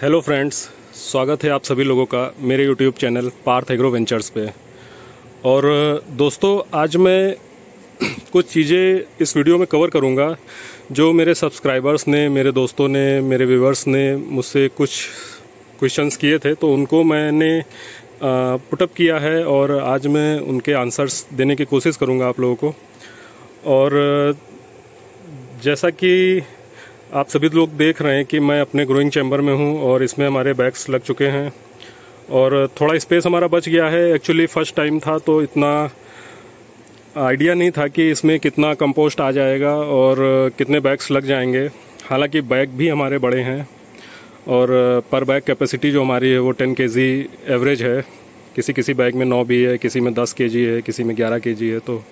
Hello friends, स्वागत है आप सभी लोगों का मेरे YouTube channel Parth agro ventures पे। और दोस्तों, आज मैं कुछ चीज़ें इस वीडियो में कवर करूंगा जो मेरे सब्सक्राइबर्स ने, मेरे दोस्तों ने, मेरे व्यूवर्स ने मुझसे कुछ क्वेश्चंस किए थे, तो उनको मैंने पुटअप किया है और आज मैं उनके आंसर्स देने की कोशिश करूंगा आप लोगों को। और जैसा कि आप सभी लोग देख रहे हैं कि मैं अपने ग्रोइंग चैम्बर में हूं और इसमें हमारे बैग्स लग चुके हैं और थोड़ा स्पेस हमारा बच गया है। एक्चुअली फर्स्ट टाइम था तो इतना आइडिया नहीं था कि इसमें कितना कंपोस्ट आ जाएगा और कितने बैग्स लग जाएंगे। हालांकि बैग भी हमारे बड़े हैं और पर बैग कैपेसिटी जो हमारी है वो 10 kg एवरेज है। किसी बैग में 9 भी है, किसी में 10 kg है, किसी में 11 kg है, तो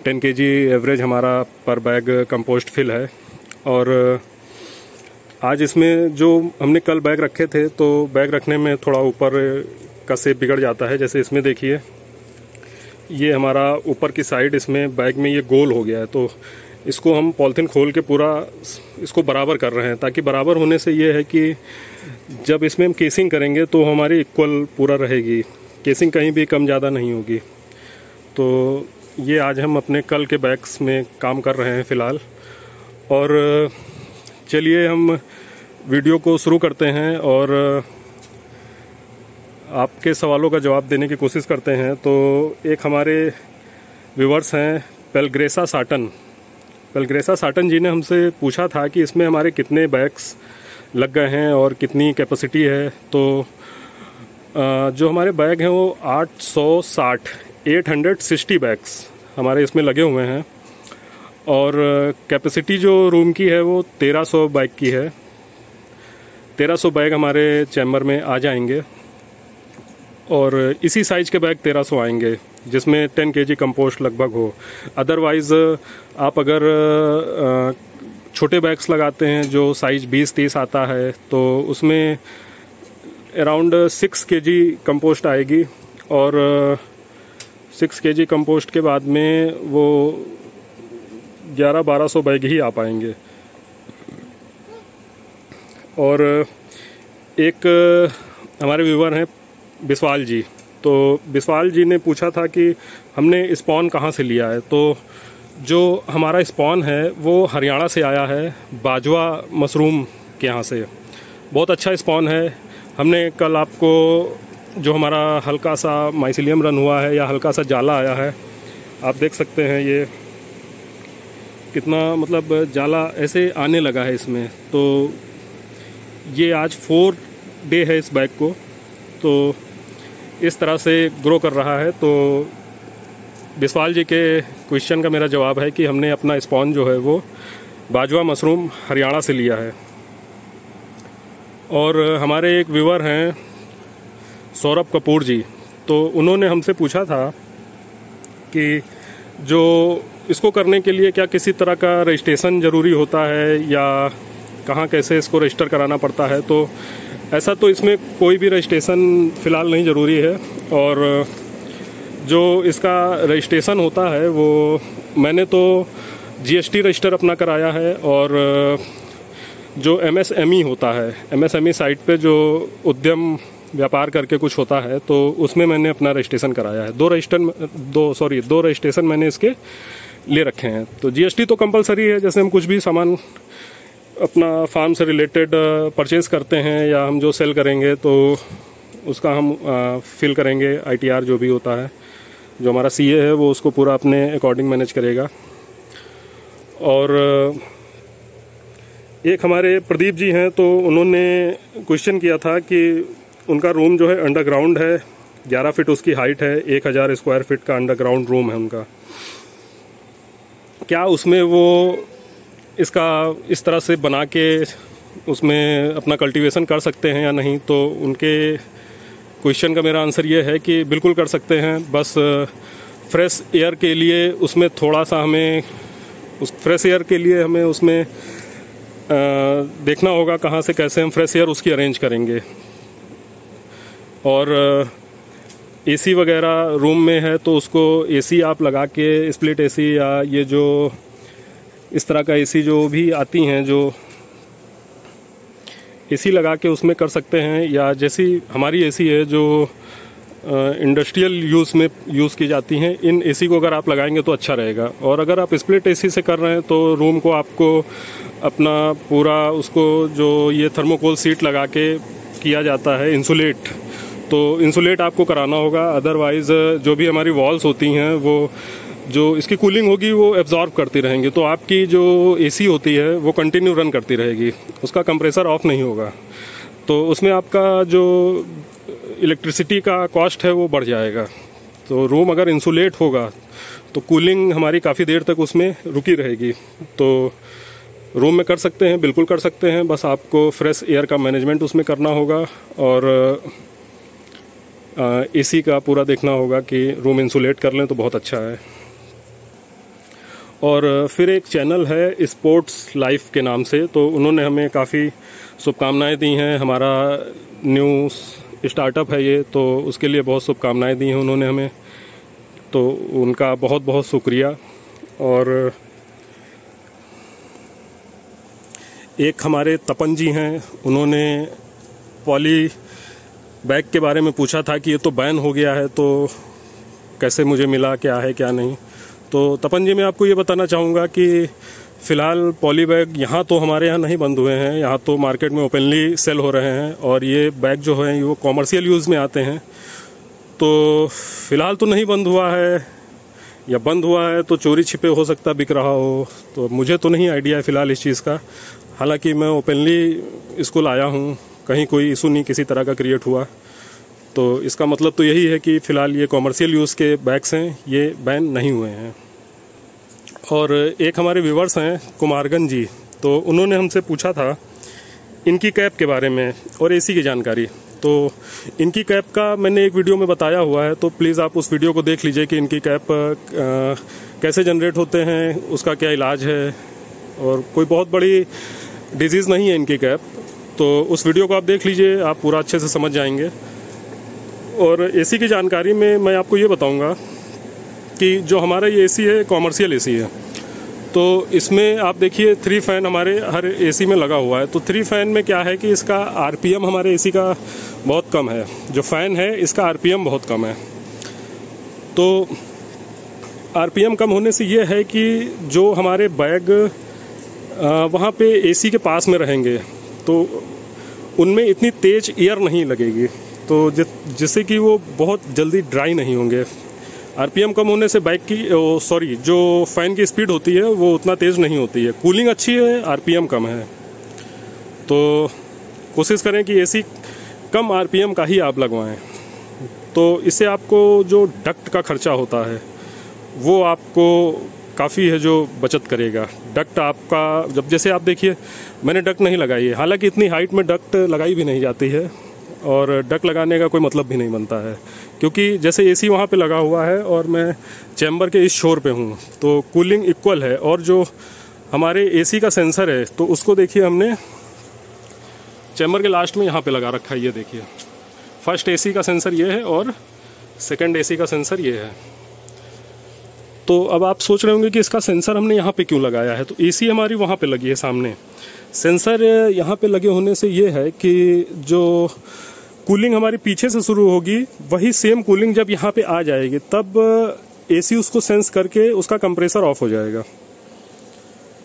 10 kg एवरेज हमारा पर बैग कंपोस्ट फिल है। और आज इसमें जो हमने कल बैग रखे थे तो बैग रखने में थोड़ा ऊपर का शेप बिगड़ जाता है। जैसे इसमें देखिए, ये हमारा ऊपर की साइड इसमें बैग में ये गोल हो गया है, तो इसको हम पॉलिथीन खोल के पूरा इसको बराबर कर रहे हैं, ताकि बराबर होने से ये है कि जब इसमें हम केसिंग करेंगे तो हमारी इक्वल पूरा रहेगी, केसिंग कहीं भी कम ज़्यादा नहीं होगी। तो ये आज हम अपने कल के बैग्स में काम कर रहे हैं फ़िलहाल। और चलिए हम वीडियो को शुरू करते हैं और आपके सवालों का जवाब देने की कोशिश करते हैं। तो एक हमारे व्यूवर्स हैं पेलग्रेसा साटन जी ने हमसे पूछा था कि इसमें हमारे कितने बैग्स लग गए हैं और कितनी कैपेसिटी है। तो जो हमारे बैग हैं वो 860 बैग्स हमारे इसमें लगे हुए हैं और कैपेसिटी जो रूम की है वो 1300 बैग की है। 1300 बैग हमारे चैम्बर में आ जाएंगे और इसी साइज के बैग 1300 आएंगे, जिसमें 10 kg कंपोस्ट लगभग हो। अदरवाइज़ आप अगर छोटे बैग्स लगाते हैं जो साइज 20-30 आता है तो उसमें अराउंड 6 kg कंपोस्ट आएगी और 6 kg कंपोस्ट के बाद में वो 1100-1200 बैग ही आ पाएंगे। और एक हमारे व्यूवर हैं बिस्वाल जी, तो बिस्वाल जी ने पूछा था कि हमने स्पॉन कहाँ से लिया है। तो जो हमारा स्पॉन है वो हरियाणा से आया है, बाजवा मशरूम के यहाँ से। बहुत अच्छा स्पॉन है। हमने कल आपको जो हमारा हल्का सा माइसिलियम रन हुआ है या हल्का सा जाला आया है, आप देख सकते हैं ये कितना मतलब जाला ऐसे आने लगा है इसमें। तो ये आज 4 डे है इस बैग को, तो इस तरह से ग्रो कर रहा है। तो बिस्वाल जी के क्वेश्चन का मेरा जवाब है कि हमने अपना स्पॉन जो है वो बाजवा मशरूम हरियाणा से लिया है। और हमारे एक व्यूवर हैं सौरभ कपूर जी, तो उन्होंने हमसे पूछा था कि जो इसको करने के लिए क्या किसी तरह का रजिस्ट्रेशन ज़रूरी होता है या कहाँ कैसे इसको रजिस्टर कराना पड़ता है। तो ऐसा तो इसमें कोई भी रजिस्ट्रेशन फ़िलहाल नहीं ज़रूरी है। और जो इसका रजिस्ट्रेशन होता है वो मैंने तो GST रजिस्टर अपना कराया है। और जो MSME होता है, MSME साइट पे जो उद्यम व्यापार करके कुछ होता है, तो उसमें मैंने अपना रजिस्ट्रेशन कराया है। दो रजिस्ट्रेशन मैंने इसके ले रखे हैं। तो GST तो कंपलसरी है। जैसे हम कुछ भी सामान अपना फार्म से रिलेटेड परचेज करते हैं या हम जो सेल करेंगे तो उसका हम फिल करेंगे ITR जो भी होता है, जो हमारा CA है वो उसको पूरा अपने अकॉर्डिंग मैनेज करेगा। और एक हमारे प्रदीप जी हैं, तो उन्होंने क्वेश्चन किया था कि उनका रूम जो है अंडरग्राउंड है, 11 फीट उसकी हाइट है, 1000 स्क्वायर फीट का अंडरग्राउंड रूम है उनका। क्या उसमें वो इसका इस तरह से बना के उसमें अपना कल्टीवेशन कर सकते हैं या नहीं। तो उनके क्वेश्चन का मेरा आंसर ये है कि बिल्कुल कर सकते हैं। बस फ्रेश एयर के लिए उसमें थोड़ा सा हमें उसमें देखना होगा कहाँ से कैसे हम फ्रेश एयर उसकी अरेंज करेंगे। और AC वगैरह रूम में है तो उसको AC आप लगा के, स्प्लिट AC या ये जो इस तरह का AC जो भी आती हैं, जो एसी लगा के उसमें कर सकते हैं, या जैसी हमारी एसी है जो इंडस्ट्रियल यूज़ में यूज़ की जाती हैं, इन एसी को अगर आप लगाएंगे तो अच्छा रहेगा। और अगर आप स्प्लिट एसी से कर रहे हैं तो रूम को आपको अपना पूरा उसको जो ये थर्मोकोल सीट लगा के किया जाता है इंसुलेट, तो इंसुलेट आपको कराना होगा। अदरवाइज़ जो भी हमारी वॉल्स होती हैं वो जो इसकी कूलिंग होगी वो एब्जॉर्ब करती रहेंगी, तो आपकी जो एसी होती है वो कंटिन्यू रन करती रहेगी, उसका कंप्रेसर ऑफ नहीं होगा। तो उसमें आपका जो इलेक्ट्रिसिटी का कॉस्ट है वो बढ़ जाएगा। तो रूम अगर इंसुलेट होगा तो कूलिंग हमारी काफ़ी देर तक उसमें रुकी रहेगी। तो रूम में कर सकते हैं, बिल्कुल कर सकते हैं, बस आपको फ्रेश एयर का मैनेजमेंट उसमें करना होगा और एसी का पूरा देखना होगा कि रूम इंसुलेट कर लें तो बहुत अच्छा है। और फिर एक चैनल है स्पोर्ट्स लाइफ के नाम से, तो उन्होंने हमें काफ़ी शुभकामनाएं दी हैं। हमारा न्यू स्टार्टअप है ये, तो उसके लिए बहुत शुभकामनाएं दी हैं उन्होंने हमें, तो उनका बहुत बहुत शुक्रिया। और एक हमारे तपन जी हैं, उन्होंने पॉली बैग के बारे में पूछा था कि ये तो बैन हो गया है, तो कैसे मुझे मिला, क्या है क्या नहीं। तो तपन जी, मैं आपको ये बताना चाहूँगा कि फ़िलहाल पॉली बैग यहाँ तो हमारे यहाँ नहीं बंद हुए हैं, यहाँ तो मार्केट में ओपनली सेल हो रहे हैं और ये बैग जो हैं वो कॉमर्शियल यूज़ में आते हैं। तो फ़िलहाल तो नहीं बंद हुआ है, या बंद हुआ है तो चोरी छिपे हो सकता बिक रहा हो, तो मुझे तो नहीं आइडिया है फ़िलहाल इस चीज़ का। हालांकि मैं ओपनली स्कूल आया हूँ, कहीं कोई इशू नहीं किसी तरह का क्रिएट हुआ, तो इसका मतलब तो यही है कि फ़िलहाल ये कॉमर्शियल यूज़ के बैग्स हैं, ये बैन नहीं हुए हैं। और एक हमारे व्यूवर्स हैं कुमारगंज जी, तो उन्होंने हमसे पूछा था इनकी कैप के बारे में और एसी की जानकारी। तो इनकी कैप का मैंने एक वीडियो में बताया हुआ है, तो प्लीज़ आप उस वीडियो को देख लीजिए कि इनकी कैप कैसे जनरेट होते हैं, उसका क्या इलाज है, और कोई बहुत बड़ी डिजीज़ नहीं है इनकी कैप। तो उस वीडियो को आप देख लीजिए, आप पूरा अच्छे से समझ जाएंगे। और एसी की जानकारी में मैं आपको ये बताऊंगा कि जो हमारा ये एसी है कॉमर्शियल एसी है, तो इसमें आप देखिए 3 फैन हमारे हर एसी में लगा हुआ है। तो 3 फैन में क्या है कि इसका आरपीएम हमारे एसी का बहुत कम है, जो फैन है इसका आरपीएम बहुत कम है। तो आरपीएम कम होने से ये है कि जो हमारे बैग वहाँ पे एसी के पास में रहेंगे तो उनमें इतनी तेज एयर नहीं लगेगी, तो जिससे कि वो बहुत जल्दी ड्राई नहीं होंगे। आरपीएम कम होने से बाइक की जो फ़ैन की स्पीड होती है वो उतना तेज़ नहीं होती है। कूलिंग अच्छी है, आरपीएम कम है, तो कोशिश करें कि एसी कम आरपीएम का ही आप लगवाएं। तो इससे आपको जो डक्ट का खर्चा होता है वो आपको काफ़ी है जो बचत करेगा। डक्ट आपका जैसे आप देखिए मैंने डक्ट नहीं लगाई है, हालांकि इतनी हाइट में डक्ट लगाई भी नहीं जाती है और डक्ट लगाने का कोई मतलब भी नहीं बनता है, क्योंकि जैसे एसी वहाँ पे लगा हुआ है और मैं चैम्बर के इस शोर पे हूँ, तो कूलिंग इक्वल है। और जो हमारे एसी का सेंसर है तो उसको देखिए हमने चैम्बर के लास्ट में यहाँ पे लगा रखा है, ये देखिए। फर्स्ट एसी का सेंसर ये है और सेकंड एसी का सेंसर ये है। तो अब आप सोच रहे होंगे कि इसका सेंसर हमने यहाँ पे क्यों लगाया है, तो एसी हमारी वहाँ पे लगी है सामने। सेंसर यहाँ पे लगे होने से ये है कि जो कूलिंग हमारी पीछे से शुरू होगी वही सेम कूलिंग जब यहाँ पे आ जाएगी तब एसी उसको सेंस करके उसका कंप्रेसर ऑफ हो जाएगा,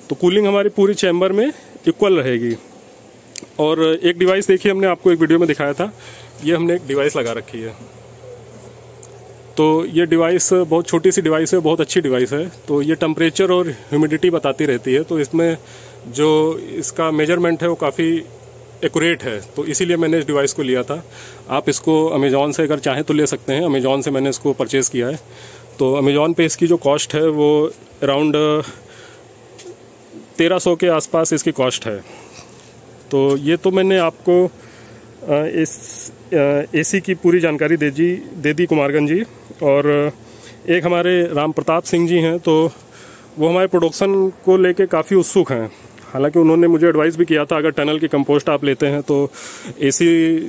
तो कूलिंग हमारी पूरी चैम्बर में इक्वल रहेगी। और एक डिवाइस देखिए, हमने आपको एक वीडियो में दिखाया था, ये हमने एक डिवाइस लगा रखी है। तो ये डिवाइस बहुत छोटी सी डिवाइस है, बहुत अच्छी डिवाइस है। तो ये टेम्परेचर और ह्यूमिडिटी बताती रहती है, तो इसमें जो इसका मेजरमेंट है वो काफ़ी एक्यूरेट है, तो इसीलिए मैंने इस डिवाइस को लिया था। आप इसको अमेज़ॉन से अगर चाहें तो ले सकते हैं, अमेज़ॉन से मैंने इसको परचेज़ किया है। तो अमेज़ॉन पे इसकी जो कॉस्ट है वो अराउंड 1300 के आसपास इसकी कॉस्ट है। तो ये तो मैंने आपको इस एसी की पूरी जानकारी दे दी कुमारगंज जी। और एक हमारे राम प्रताप सिंह जी हैं, तो वो हमारे प्रोडक्शन को लेके काफ़ी उत्सुक हैं। हालांकि उन्होंने मुझे एडवाइस भी किया था अगर टनल की कंपोस्ट आप लेते हैं तो एसी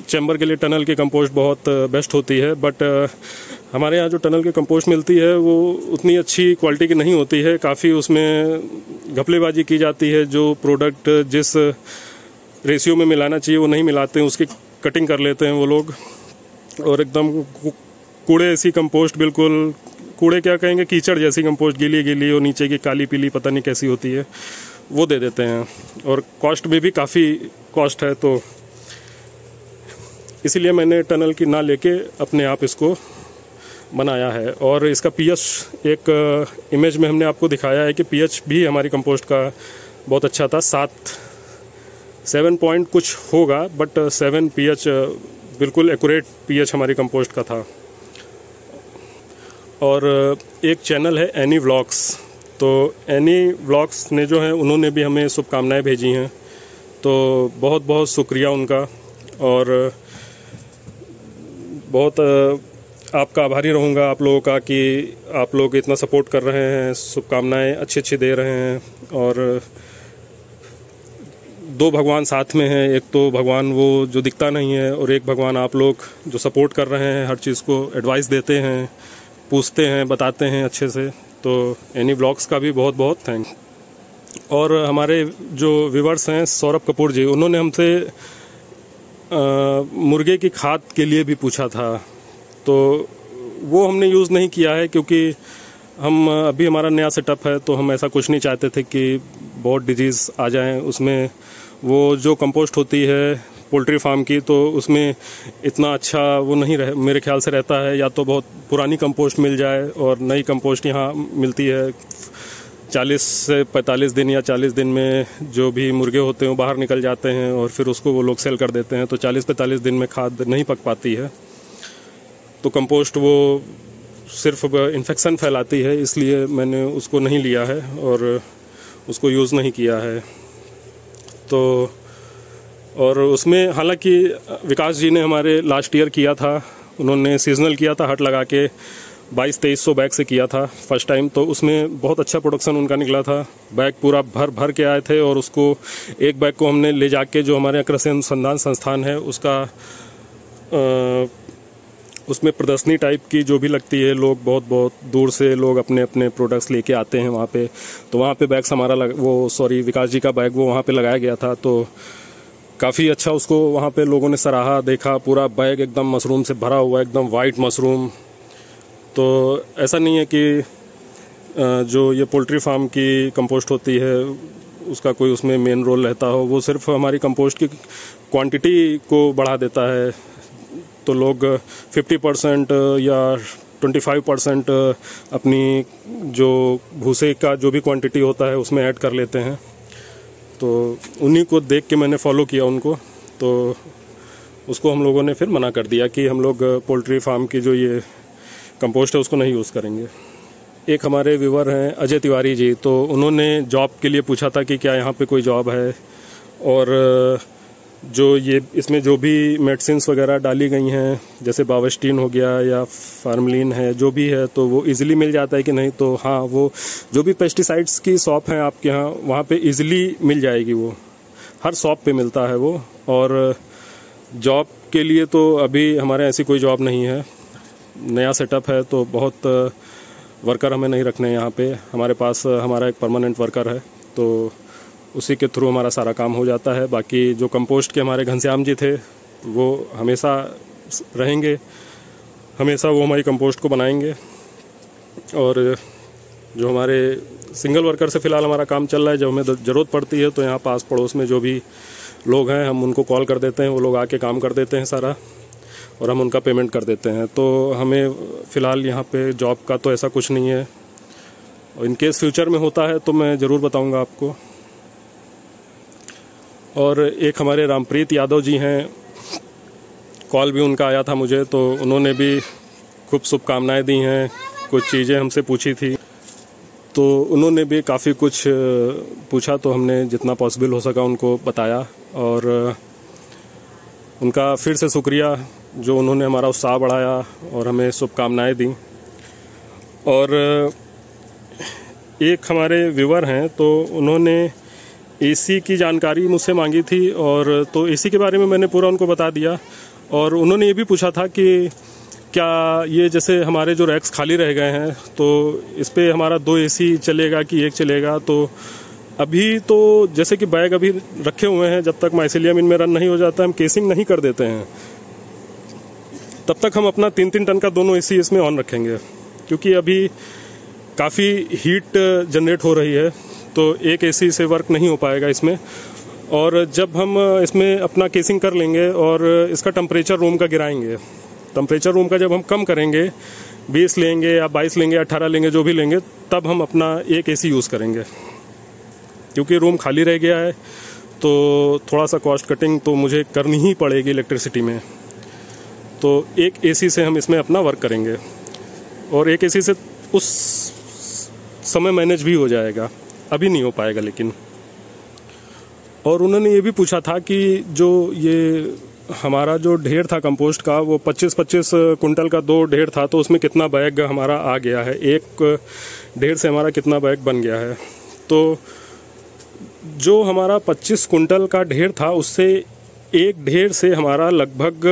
चैम्बर के लिए टनल की कंपोस्ट बहुत बेस्ट होती है, बट हमारे यहाँ जो टनल की कंपोस्ट मिलती है वो उतनी अच्छी क्वालिटी की नहीं होती है। काफ़ी उसमें घपलेबाजी की जाती है। जो प्रोडक्ट जिस रेशियो में मिलाना चाहिए वो नहीं मिलाते हैं, उसकी कटिंग कर लेते हैं वो लोग, और एकदम कूड़े ऐसी कंपोस्ट, बिल्कुल कूड़े क्या कहेंगे, कीचड़ जैसी कंपोस्ट, गीली गीली और नीचे की काली पीली पता नहीं कैसी होती है, वो दे देते हैं। और कॉस्ट में भी काफ़ी कॉस्ट है, तो इसीलिए मैंने टनल की ना लेके अपने आप इसको बनाया है। और इसका पीएच एक इमेज में हमने आपको दिखाया है कि पीएच भी हमारी कंपोस्ट का बहुत अच्छा था, 7 पॉइंट कुछ होगा, बट 7 पीएच बिल्कुल एक्यूरेट पीएच हमारी कंपोस्ट का था। और एक चैनल है एनी व्लॉग्स, तो एनी व्लॉग्स ने जो है उन्होंने भी हमें शुभकामनाएं भेजी हैं, तो बहुत बहुत शुक्रिया उनका, और बहुत आपका आभारी रहूँगा आप लोगों का कि आप लोग इतना सपोर्ट कर रहे हैं, शुभकामनाएं अच्छी अच्छी दे रहे हैं। और दो भगवान साथ में हैं, एक तो भगवान वो जो दिखता नहीं है, और एक भगवान आप लोग जो सपोर्ट कर रहे हैं, हर चीज़ को एडवाइस देते हैं, पूछते हैं, बताते हैं अच्छे से। तो एनी व्लॉग्स का भी बहुत बहुत थैंक। और हमारे जो व्यूवर्स हैं सौरभ कपूर जी, उन्होंने हमसे मुर्गे की खाद के लिए भी पूछा था, तो वो हमने यूज़ नहीं किया है क्योंकि हम अभी हमारा नया सेटअप है, तो हम ऐसा कुछ नहीं चाहते थे कि बहुत डिजीज़ आ जाएं उसमें। वो जो कंपोस्ट होती है पोल्ट्री फार्म की, तो उसमें इतना अच्छा वो नहीं रहे मेरे ख्याल से रहता है, या तो बहुत पुरानी कंपोस्ट मिल जाए, और नई कंपोस्ट यहाँ मिलती है 40 से 45 दिन या 40 दिन में जो भी मुर्गे होते हैं वो बाहर निकल जाते हैं, और फिर उसको वो लोग सेल कर देते हैं, तो 40-45 दिन में खाद नहीं पक पाती है, तो कंपोस्ट वो सिर्फ इन्फेक्शन फैलाती है, इसलिए मैंने उसको नहीं लिया है और उसको यूज़ नहीं किया है। तो और उसमें हालांकि विकास जी ने हमारे लास्ट ईयर किया था, उन्होंने सीजनल किया था, हट लगा के 2200-2300 बैग से किया था फर्स्ट टाइम, तो उसमें बहुत अच्छा प्रोडक्शन उनका निकला था। बैग पूरा भर के आए थे, और उसको एक बैग को हमने ले जाके जो हमारे कृषि अनुसंधान संस्थान है उसका उसमें प्रदर्शनी टाइप की जो भी लगती है, लोग बहुत बहुत दूर से लोग अपने अपने प्रोडक्ट्स लेके आते हैं वहाँ पे, तो वहाँ पे बैग हमारा विकास जी का बैग वो वहाँ पे लगाया गया था, तो काफ़ी अच्छा उसको वहाँ पे लोगों ने सराहा, देखा। पूरा बैग एकदम मशरूम से भरा हुआ, एकदम वाइट मशरूम। तो ऐसा नहीं है कि जो ये पोल्ट्री फार्म की कंपोस्ट होती है उसका कोई उसमें मेन रोल रहता हो, वो सिर्फ हमारी कंपोस्ट की क्वांटिटी को बढ़ा देता है। तो लोग 50% या 25% अपनी जो भूसे का जो भी क्वांटिटी होता है उसमें ऐड कर लेते हैं, तो उन्हीं को देख के मैंने फॉलो किया उनको, तो उसको हम लोगों ने फिर मना कर दिया कि हम लोग पोल्ट्री फार्म की जो ये कंपोस्ट है उसको नहीं यूज़ करेंगे। एक हमारे व्यूवर हैं अजय तिवारी जी, तो उन्होंने जॉब के लिए पूछा था कि क्या यहाँ पे कोई जॉब है, और जो ये इसमें जो भी मेडिसिन्स वगैरह डाली गई हैं, जैसे बावस्टीन हो गया या फार्मलिन है, जो भी है, तो वो इजीली मिल जाता है कि नहीं। तो हाँ, वो जो भी पेस्टिसाइड्स की शॉप है आपके यहाँ, वहाँ पे इजीली मिल जाएगी, वो हर शॉप पे मिलता है वो। और जॉब के लिए तो अभी हमारे ऐसी कोई जॉब नहीं है, नया सेटअप है, तो बहुत वर्कर हमें नहीं रखने यहाँ पे। हमारे पास हमारा एक परमानेंट वर्कर है, तो उसी के थ्रू हमारा सारा काम हो जाता है। बाकी जो कंपोस्ट के हमारे घनश्याम जी थे वो हमेशा रहेंगे, हमेशा वो हमारी कंपोस्ट को बनाएंगे। और जो हमारे सिंगल वर्कर से फ़िलहाल हमारा काम चल रहा है, जब हमें ज़रूरत पड़ती है तो यहाँ पास पड़ोस में जो भी लोग हैं हम उनको कॉल कर देते हैं, वो लोग आके काम कर देते हैं सारा, और हम उनका पेमेंट कर देते हैं। तो हमें फ़िलहाल यहाँ पे जॉब का तो ऐसा कुछ नहीं है, और इन केस फ्यूचर में होता है तो मैं ज़रूर बताऊँगा आपको। और एक हमारे रामप्रीत यादव जी हैं, कॉल भी उनका आया था मुझे, तो उन्होंने भी खूब शुभकामनाएँ दी हैं, कुछ चीज़ें हमसे पूछी थी, तो उन्होंने भी काफ़ी कुछ पूछा, तो हमने जितना पॉसिबल हो सका उनको बताया। और उनका फिर से शुक्रिया जो उन्होंने हमारा उत्साह बढ़ाया और हमें शुभकामनाएँ दी। और एक हमारे व्यूवर हैं, तो उन्होंने एसी की जानकारी मुझसे मांगी थी, और तो एसी के बारे में मैंने पूरा उनको बता दिया। और उन्होंने ये भी पूछा था कि क्या ये जैसे हमारे जो रैक्स खाली रह गए हैं, तो इस पे हमारा 2 एसी चलेगा कि एक चलेगा। तो अभी तो जैसे कि बैग अभी रखे हुए हैं, जब तक माइसिलियम इनमें रन नहीं हो जाता हम केसिंग नहीं कर देते हैं, तब तक हम अपना 3-3 टन का दोनों एसी इसमें ऑन रखेंगे, क्योंकि अभी काफ़ी हीट जनरेट हो रही है, तो एक एसी से वर्क नहीं हो पाएगा इसमें। और जब हम इसमें अपना केसिंग कर लेंगे और इसका टेम्परेचर रूम का गिराएंगे, टेम्परेचर रूम का जब हम कम करेंगे, 20 लेंगे या 22 लेंगे, 18 लेंगे, जो भी लेंगे, तब हम अपना एक एसी यूज़ करेंगे। क्योंकि रूम खाली रह गया है तो थोड़ा सा कॉस्ट कटिंग तो मुझे करनी ही पड़ेगी इलेक्ट्रिसिटी में, तो एक एसी से हम इसमें अपना वर्क करेंगे और एक एसी से उस समय मैनेज भी हो जाएगा, अभी नहीं हो पाएगा लेकिन। और उन्होंने ये भी पूछा था कि जो ये हमारा जो ढेर था कंपोस्ट का, वो 25-25 कुंटल का 2 ढेर था, तो उसमें कितना बैग हमारा आ गया है, एक ढेर से हमारा कितना बैग बन गया है। तो जो हमारा 25 कुंटल का ढेर था, उससे एक ढेर से हमारा लगभग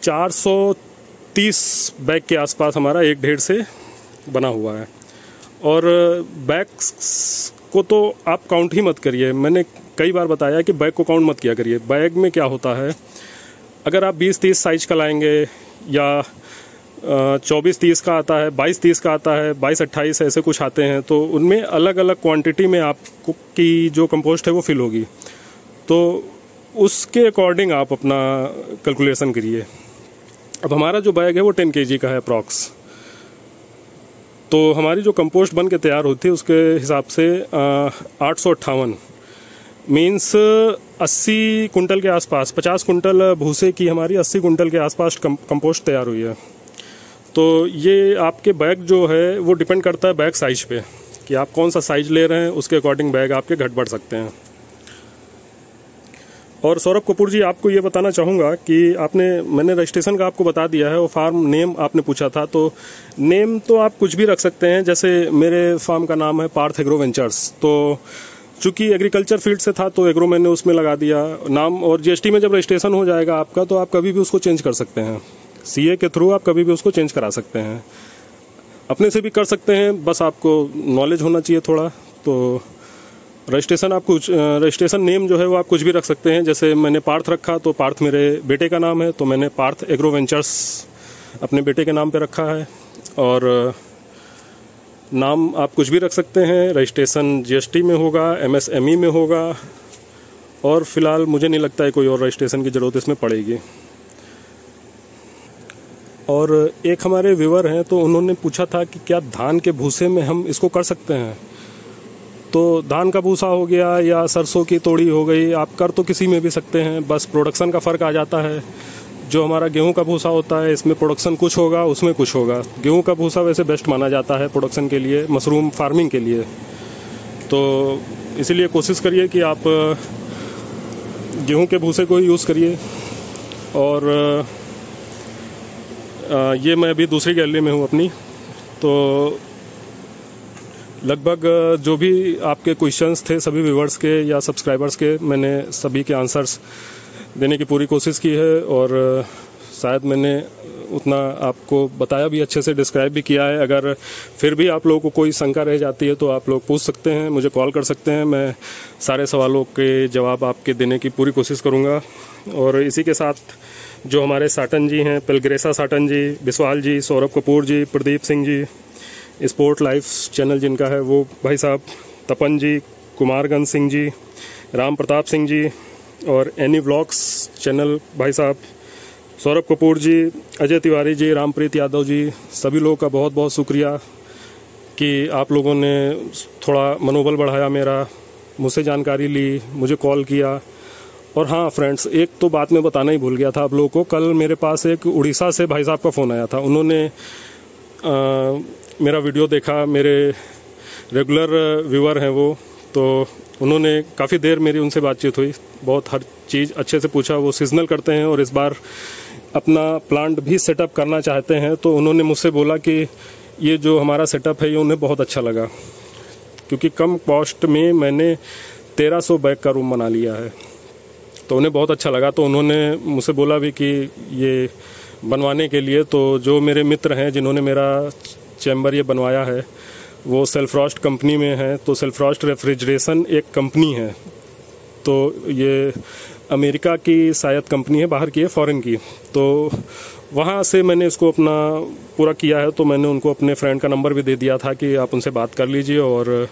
430 बैग के आसपास हमारा एक ढेर से बना हुआ है। और बैग्स को तो आप काउंट ही मत करिए, मैंने कई बार बताया कि बैग को काउंट मत किया करिए। बैग में क्या होता है, अगर आप 20-30 साइज का लाएंगे या 24-30 का आता है, 22-30 का आता है, 22-28 ऐसे कुछ आते हैं, तो उनमें अलग अलग क्वांटिटी में आपको की जो कंपोस्ट है वो फिल होगी, तो उसके अकॉर्डिंग आप अपना कैलकुलेशन करिए। अब हमारा जो बैग है वो 10 kg का है अप्रॉक्स, तो हमारी जो कंपोस्ट बन के तैयार होती है उसके हिसाब से 858 मीन्स 80 कुंटल के आसपास, 50 कुंटल भूसे की हमारी 80 कुंटल के आसपास कंपोस्ट तैयार हुई है। तो ये आपके बैग जो है वो डिपेंड करता है बैग साइज पे, कि आप कौन सा साइज ले रहे हैं, उसके अकॉर्डिंग बैग आपके घट बढ़ सकते हैं। और सौरभ कपूर जी, आपको ये बताना चाहूँगा कि मैंने रजिस्ट्रेशन का आपको बता दिया है, और फार्म नेम आपने पूछा था, तो नेम तो आप कुछ भी रख सकते हैं। जैसे मेरे फार्म का नाम है पार्थ एग्रो वेंचर्स, तो चूंकि एग्रीकल्चर फील्ड से था तो एग्रो मैंने उसमें लगा दिया नाम, और जीएसटी में जब रजिस्ट्रेशन हो जाएगा आपका तो आप कभी भी उसको चेंज कर सकते हैं, सीए के थ्रू आप कभी भी उसको चेंज करा सकते हैं, अपने से भी कर सकते हैं, बस आपको नॉलेज होना चाहिए थोड़ा। तो रजिस्ट्रेशन नेम जो है वो आप कुछ भी रख सकते हैं। जैसे मैंने पार्थ रखा, तो पार्थ मेरे बेटे का नाम है, तो मैंने पार्थ एग्रो वेंचर्स अपने बेटे के नाम पे रखा है। और नाम आप कुछ भी रख सकते हैं, रजिस्ट्रेशन जीएसटी में होगा, एमएसएमई में होगा, और फिलहाल मुझे नहीं लगता है कोई और रजिस्ट्रेशन की ज़रूरत इसमें पड़ेगी। और एक हमारे व्यूअर हैं, तो उन्होंने पूछा था कि क्या धान के भूसे में हम इसको कर सकते हैं। तो धान का भूसा हो गया या सरसों की तोड़ी हो गई, आप कर तो किसी में भी सकते हैं, बस प्रोडक्शन का फ़र्क आ जाता है। जो हमारा गेहूं का भूसा होता है, इसमें प्रोडक्शन कुछ होगा, उसमें कुछ होगा। गेहूं का भूसा वैसे बेस्ट माना जाता है प्रोडक्शन के लिए, मशरूम फार्मिंग के लिए, तो इसीलिए कोशिश करिए कि आप गेहूं के भूसे को ही यूज़ करिए। और ये मैं अभी दूसरी गैलरी में हूँ अपनी, तो लगभग जो भी आपके क्वेश्चंस थे सभी व्यूअर्स के या सब्सक्राइबर्स के, मैंने सभी के आंसर्स देने की पूरी कोशिश की है। और शायद मैंने उतना आपको बताया भी, अच्छे से डिस्क्राइब भी किया है। अगर फिर भी आप लोगों को कोई शंका रह जाती है तो आप लोग पूछ सकते हैं, मुझे कॉल कर सकते हैं, मैं सारे सवालों के जवाब आपके देने की पूरी कोशिश करूँगा। और इसी के साथ जो हमारे साटन जी हैं, पेलग्रेसा साटन जी, बिस्वाल जी, सौरभ कपूर जी, Pradeep Singh ji, sport life channel जिनका है वो भाई साहब, तपन जी, कुमारगंज सिंह जी, राम प्रताप सिंह जी, और एनी व्लॉग्स चैनल भाई साहब, सौरभ कपूर जी, अजय तिवारी जी, रामप्रीत यादव जी, सभी लोगों का बहुत बहुत शुक्रिया कि आप लोगों ने थोड़ा मनोबल बढ़ाया मेरा, मुझसे जानकारी ली, मुझे कॉल किया। और हाँ फ्रेंड्स, एक तो बात मैं बताना ही भूल गया था आप लोगों को, कल मेरे पास एक उड़ीसा से भाई साहब का फ़ोन आया था। उन्होंने मेरा वीडियो देखा, मेरे रेगुलर व्यूअर हैं वो, तो उन्होंने काफ़ी देर मेरी उनसे बातचीत हुई, बहुत हर चीज़ अच्छे से पूछा। वो सीजनल करते हैं और इस बार अपना प्लांट भी सेटअप करना चाहते हैं, तो उन्होंने मुझसे बोला कि ये जो हमारा सेटअप है ये उन्हें बहुत अच्छा लगा, क्योंकि कम कॉस्ट में मैंने 1300 बैग का रूम बना लिया है, तो उन्हें बहुत अच्छा लगा। तो उन्होंने मुझसे बोला भी कि ये बनवाने के लिए, तो जो मेरे मित्र हैं जिन्होंने मेरा चैम्बर ये बनवाया है, वो सेल्फ्रॉस्ट कंपनी में है। तो सेल्फ्रॉस्ट रेफ्रिजरेशन एक कंपनी है, तो ये अमेरिका की शायद कंपनी है, बाहर की है, फॉरेन की। तो वहाँ से मैंने इसको अपना पूरा किया है। तो मैंने उनको अपने फ्रेंड का नंबर भी दे दिया था कि आप उनसे बात कर लीजिए और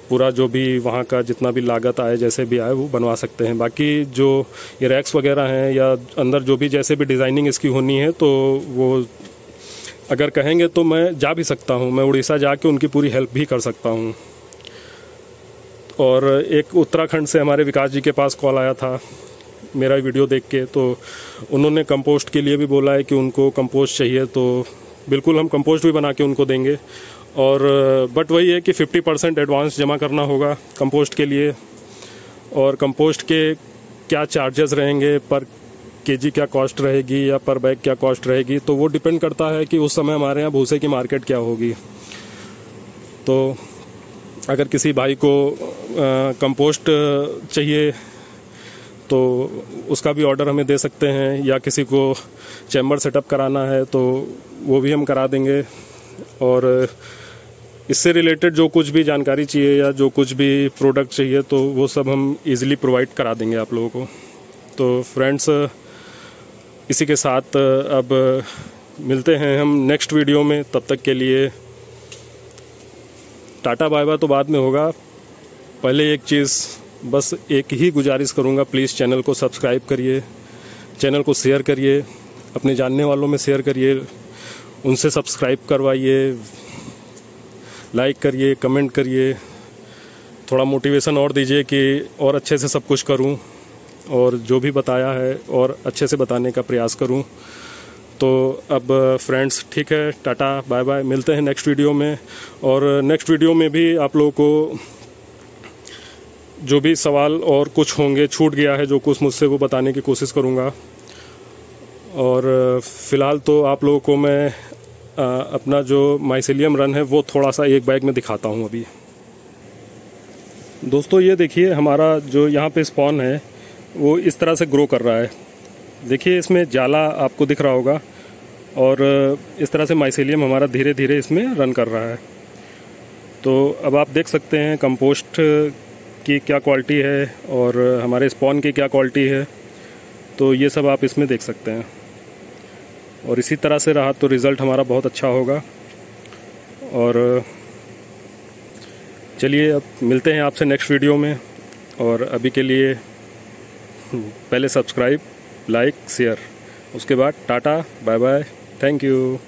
पूरा जो भी वहाँ का जितना भी लागत आए, जैसे भी आए, वो बनवा सकते हैं। बाकी जो ये रैक्स वगैरह हैं या अंदर जो भी जैसे भी डिज़ाइनिंग इसकी होनी है, तो वो अगर कहेंगे तो मैं जा भी सकता हूँ, मैं उड़ीसा जाके उनकी पूरी हेल्प भी कर सकता हूँ। और एक उत्तराखंड से हमारे विकास जी के पास कॉल आया था मेरा वीडियो देख के, तो उन्होंने कंपोस्ट के लिए भी बोला है कि उनको कंपोस्ट चाहिए। तो बिल्कुल हम कंपोस्ट भी बना के उनको देंगे। और बट वही है कि 50% एडवांस जमा करना होगा कंपोस्ट के लिए। और कंपोस्ट के क्या चार्जेस रहेंगे, पर केजी क्या कॉस्ट रहेगी या पर बैग क्या कॉस्ट रहेगी, तो वो डिपेंड करता है कि उस समय हमारे यहाँ भूसे की मार्केट क्या होगी। तो अगर किसी भाई को कंपोस्ट चाहिए तो उसका भी ऑर्डर हमें दे सकते हैं, या किसी को चैम्बर सेटअप कराना है तो वो भी हम करा देंगे। और इससे रिलेटेड जो कुछ भी जानकारी चाहिए या जो कुछ भी प्रोडक्ट चाहिए, तो वो सब हम इजीली प्रोवाइड करा देंगे आप लोगों को। तो फ्रेंड्स, इसी के साथ अब मिलते हैं हम नेक्स्ट वीडियो में। तब तक के लिए टाटा बाय बाय तो बाद में होगा। पहले एक चीज़ बस एक ही गुजारिश करूँगा, प्लीज़ चैनल को सब्सक्राइब करिए, चैनल को शेयर करिए, अपने जानने वालों में शेयर करिए, उनसे सब्सक्राइब करवाइए, लाइक करिए, कमेंट करिए, थोड़ा मोटिवेशन और दीजिए कि और अच्छे से सब कुछ करूं और जो भी बताया है और अच्छे से बताने का प्रयास करूं। तो अब फ्रेंड्स, ठीक है, टाटा बाय बाय, मिलते हैं नेक्स्ट वीडियो में। और नेक्स्ट वीडियो में भी आप लोगों को जो भी सवाल और कुछ होंगे, छूट गया है जो कुछ मुझसे, वो बताने की कोशिश करूंगा। और फ़िलहाल तो आप लोगों को मैं अपना जो माइसेलियम रन है वो थोड़ा सा एक बैग में दिखाता हूँ अभी। दोस्तों ये देखिए, हमारा जो यहाँ पे स्पॉन है वो इस तरह से ग्रो कर रहा है। देखिए इसमें जाला आपको दिख रहा होगा, और इस तरह से माइसेलियम हमारा धीरे धीरे इसमें रन कर रहा है। तो अब आप देख सकते हैं कंपोस्ट की क्या क्वालिटी है और हमारे स्पॉन की क्या क्वालिटी है। तो ये सब आप इसमें देख सकते हैं, और इसी तरह से रहा तो रिज़ल्ट हमारा बहुत अच्छा होगा। और चलिए अब मिलते हैं आपसे नेक्स्ट वीडियो में। और अभी के लिए पहले सब्सक्राइब, लाइक, शेयर, उसके बाद tata bye bye, thank you.